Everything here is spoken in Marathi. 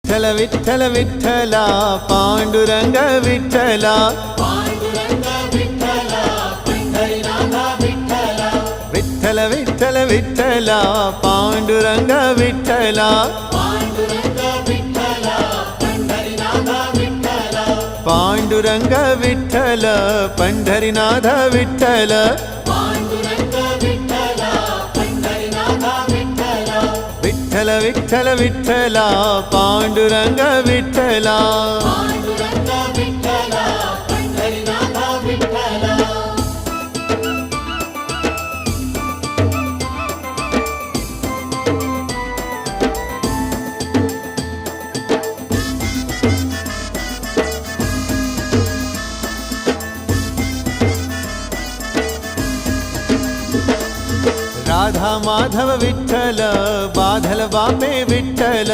विठ्ठल विठ्ठल विठ्ठला पांडुरंग विठ्ठला विठ्ठल विठ्ठल विठ्ठला पांडुरंग विठ्ठला पांडुरंग विठ्ठल पंढरीनाथ विठ्ठल विठ्ठल विठ्ठल विठ्ठला पांडुरंग विठ्ठला राधा माधव विठ्ठल बाधल बापे विठ्ठल